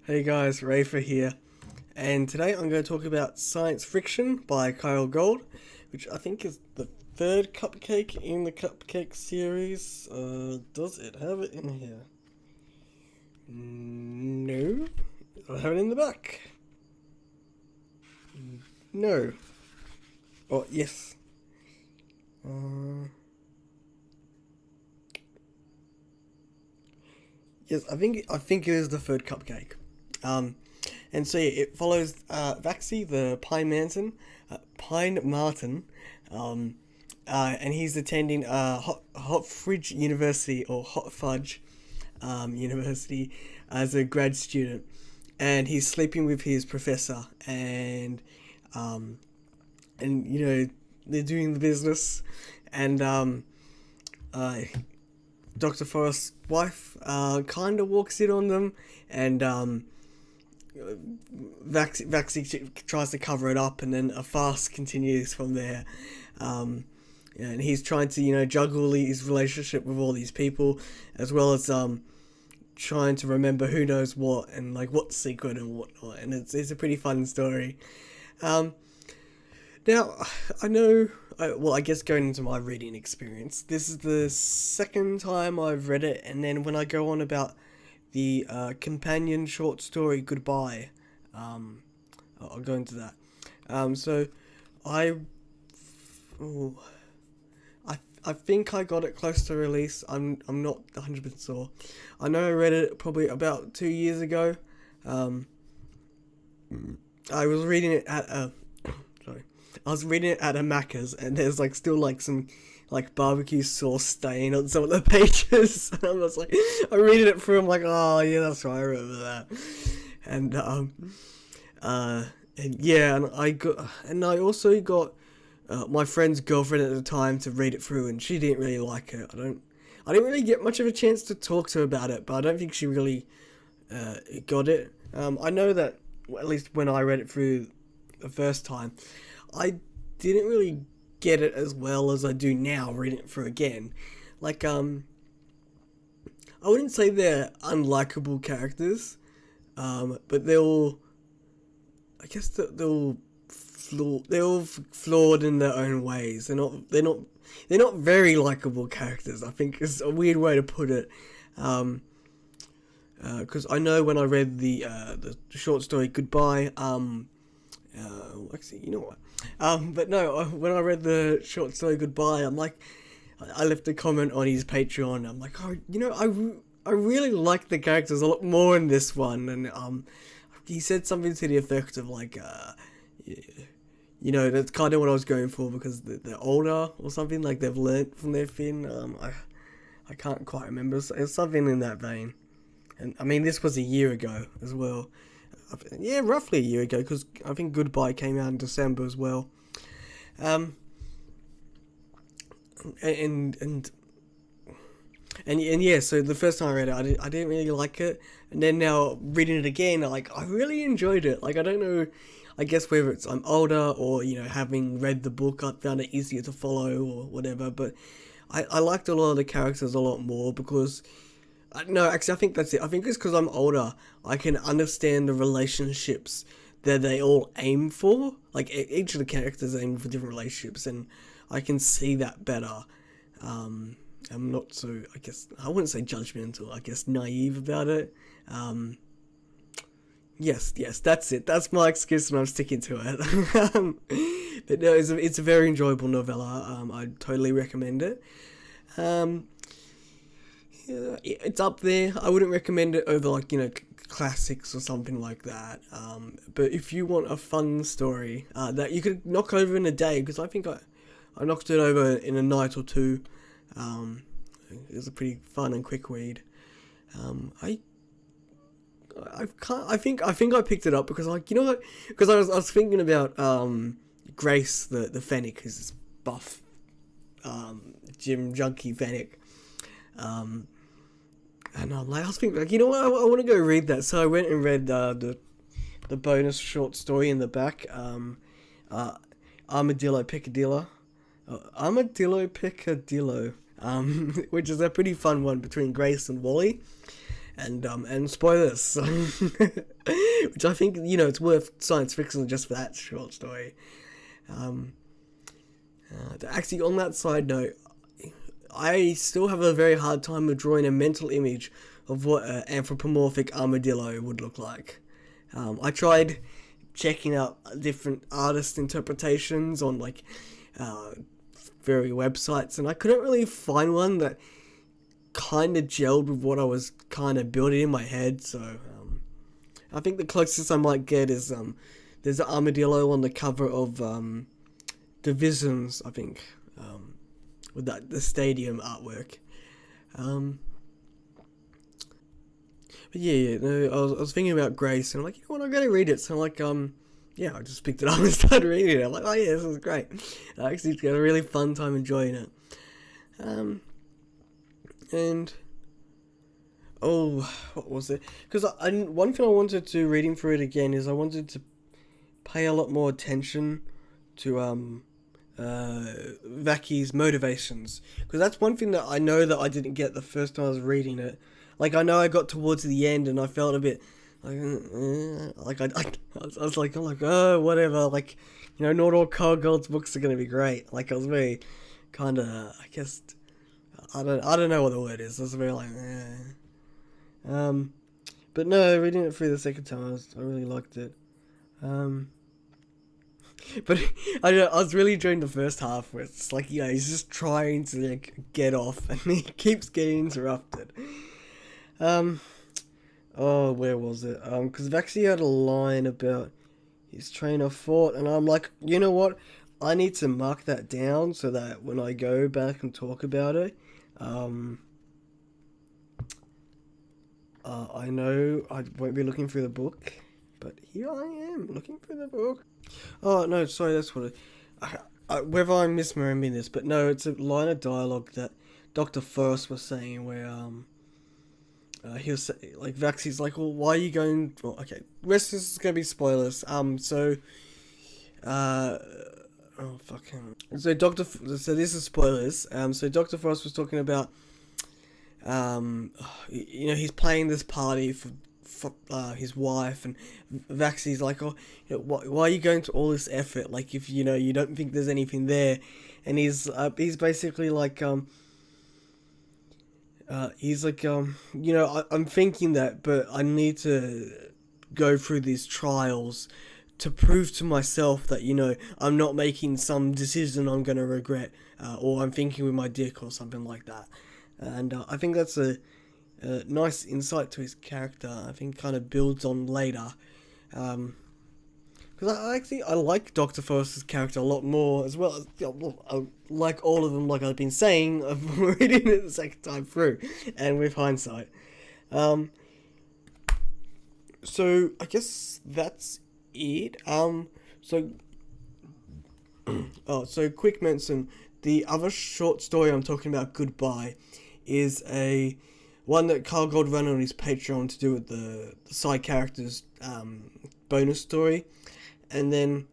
Hey guys, Reyfar here, and today I'm going to talk about Science Friction by Kyell Gold, which I think is the third cupcake in the cupcake series. Does it have it in here? No. I have it in the back. No. Oh, yes. Yes, I think it is the third cupcake. Um, and so yeah, it follows Vaxy, the Pine Martin, um, and he's attending Hot Fridge University or Hot Fudge University as a grad student, and he's sleeping with his professor, um, and they're doing the business, and uh, Dr. Forrest's wife kind of walks in on them, and Vaxy tries to cover it up, and then a farce continues from there. And he's trying to, juggle his relationship with all these people, as well as trying to remember who knows what, and like what's secret and whatnot. And it's a pretty fun story. Now, I know, I guess going into my reading experience, this is the second time I've read it, and then when I go on about the companion short story Goodbye, I'll go into that. So I, oh, I think I got it close to release. I'm not 100% sure. I know I read it probably about 2 years ago. I was reading it at sorry. I was reading it at a Macca's, and there's like still like some like barbecue sauce stain on some of the pages. And I was like, I'm reading it through. I'm like, oh yeah, that's right, I remember that. And and I also got my friend's girlfriend at the time to read it through, and she didn't really like it. I didn't really get much of a chance to talk to her about it, but I don't think she really got it. I know that at least when I read it through the first time, I didn't really get it as well as I do now reading it through again. Like, I wouldn't say they're unlikable characters, but they're all, I guess they're all flawed in their own ways. They're not very likable characters, I think is a weird way to put it. Because I know when I read the short story Goodbye, actually, you know what? But no, when I read the short story Goodbye, I'm like, I left a comment on his Patreon. I'm like, oh, I really like the characters a lot more in this one, and he said something to the effect of like, that's kind of what I was going for, because they're older or something, like they've learnt from their fin. I can't quite remember. It's something in that vein. And I mean, this was a year ago as well. Yeah, roughly a year ago, because I think Goodbye came out in December as well. And yeah, so the first time I read it, I didn't really like it, and then now reading it again, I really enjoyed it. Like, I don't know, I guess whether it's I'm older or having read the book, I found it easier to follow or whatever. But I liked a lot of the characters a lot more because. No, actually, I think that's it. I think it's because I'm older. I can understand the relationships that they all aim for. Like, each of the characters aim for different relationships, and I can see that better. I'm not so, I guess, I wouldn't say judgmental, I guess naive about it. Yes, that's it. That's my excuse, and I'm sticking to it. But no, it's a very enjoyable novella. I totally recommend it. It's up there. I wouldn't recommend it over classics or something like that. But if you want a fun story that you could knock over in a day, because I think I knocked it over in a night or two. It was a pretty fun and quick read. I think I picked it up because because I was thinking about Grace the Fennec, who's this buff gym junkie Fennec. And I was thinking, I want to go read that. So I went and read the bonus short story in the back, Armadillo Picadillo, which is a pretty fun one between Grace and Wally. and spoilers, which I think, you know, it's worth science fiction just for that short story. Actually, on that side note, I still have a very hard time with drawing a mental image of what an anthropomorphic armadillo would look like. I tried checking out different artist interpretations on like various websites, and I couldn't really find one that kind of gelled with what I was kind of building in my head. So I think the closest I might get is there's an armadillo on the cover of Divisions, I think, with the stadium artwork. But yeah, no, I was thinking about Grace, and I'm like, you know what, I'm gonna read it. So I'm like, yeah, I just picked it up and started reading it. I'm like, oh yeah, this is great. I actually got a really fun time enjoying it. And what was it? Because one thing I wanted to reading through it again is I wanted to pay a lot more attention to Vaxy's motivations, because that's one thing that I know that I didn't get the first time I was reading it. Like, I know I got towards the end and I felt a bit like I was like, oh, whatever, like, you know, not all Kyell Gold's books are gonna be great. Like, I was very kind of, I guess, I don't know what the word is. I was very like, but no, reading it through the second time, I really liked it. But I was really enjoying the first half, where it's like, you know, he's just trying to like get off, and he keeps getting interrupted. Oh, where was it? Because Vaxy had a line about his train of thought, and I'm like, you know what? I need to mark that down so that when I go back and talk about it, I know I won't be looking through the book, but here I am looking through the book. Oh no, sorry, that's what whether I'm misremembering this, but no, it's a line of dialogue that Dr. Cirrus was saying where he was like, Vaxy's like, well, why are you going? Well, okay, rest is gonna be spoilers. So So so this is spoilers. So Dr. Frost was talking about, you know, he's playing this party for his wife, and Vaxy's like, oh, you know, why are you going to all this effort? Like, if you know you don't think there's anything there, and he's basically like, you know, I'm thinking that, but I need to go through these trials to prove to myself that, you know, I'm not making some decision I'm going to regret, or I'm thinking with my dick or something like that. And I think that's a nice insight to his character. I think kind of builds on later. Because I like Dr. Forrester's character a lot more, as well as, you know, I like all of them, like I've been saying, of reading it the second time through, and with hindsight. So I guess that's it. So quick mention, the other short story I'm talking about, Goodbye, is a one that Kyell Gold ran on his Patreon to do with the side characters bonus story, and then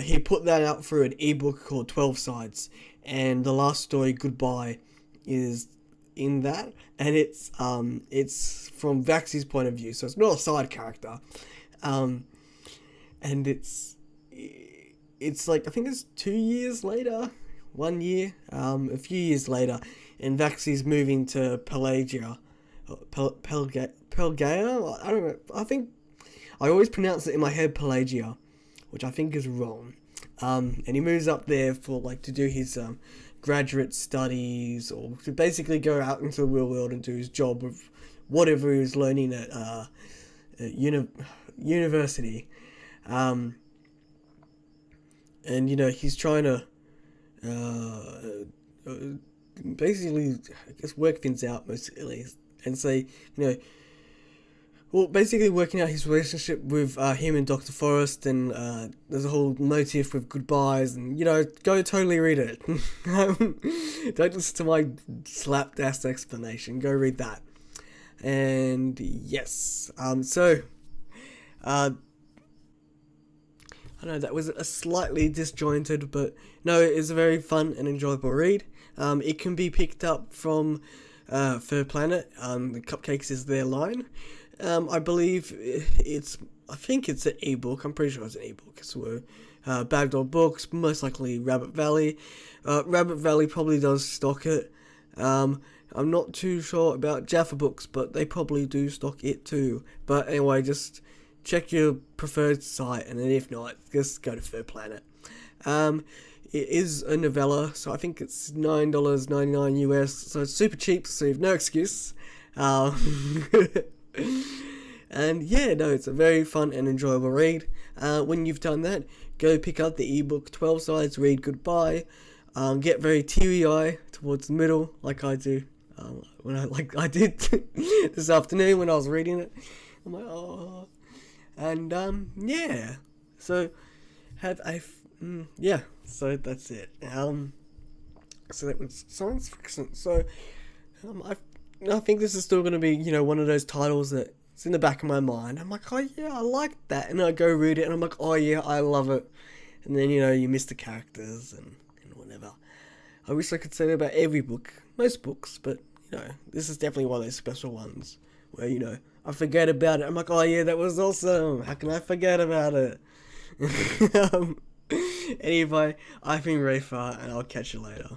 he put that out through an ebook called 12 Sides, and the last story, Goodbye, is in that, and it's from Vaxy's point of view, so it's not a side character, and it's like, I think it's 2 years later, 1 year, a few years later, and Vaxy's moving to Pelagia, Pelgaea, I don't know, I think, I always pronounce it in my head Pelagia, which I think is wrong, and he moves up there for, like, to do his, graduate studies, or to basically go out into the real world and do his job of whatever he was learning at, university, and, you know, he's trying to, basically, I guess, work things out, mostly, and say, you know, well, basically working out his relationship with him and Dr. Forrest, and there's a whole motif with goodbyes, and, you know, go totally read it. Don't listen to my slapdash explanation, go read that. And yes, so, I know that was a slightly disjointed, but no, it's a very fun and enjoyable read. It can be picked up from Third Planet. The Cupcakes is their line. I believe I think it's an ebook. I'm pretty sure it's an ebook. So, Bagdog Books, most likely Rabbit Valley. Rabbit Valley probably does stock it. I'm not too sure about Jaffa Books, but they probably do stock it too. But anyway, just check your preferred site, and then if not, just go to Third Planet. It is a novella, so I think it's $9.99 US, so it's super cheap, so you have no excuse. And yeah, no, it's a very fun and enjoyable read. When you've done that, go pick up the ebook, 12 sides, read goodbye. Get very teary-eyed towards the middle, like I do. When I did this afternoon when I was reading it. I'm like, oh. And yeah. So yeah. So that's it. So that was science fiction. So I think this is still going to be, one of those titles that it's in the back of my mind. I'm like, oh yeah, I like that, and I go read it, and I'm like, oh yeah, I love it. And then you miss the characters and whatever. I wish I could say that about every book, most books, but this is definitely one of those special ones where I forget about it. I'm like, oh yeah, that was awesome. How can I forget about it? Anyway, I've been Reyfar, and I'll catch you later.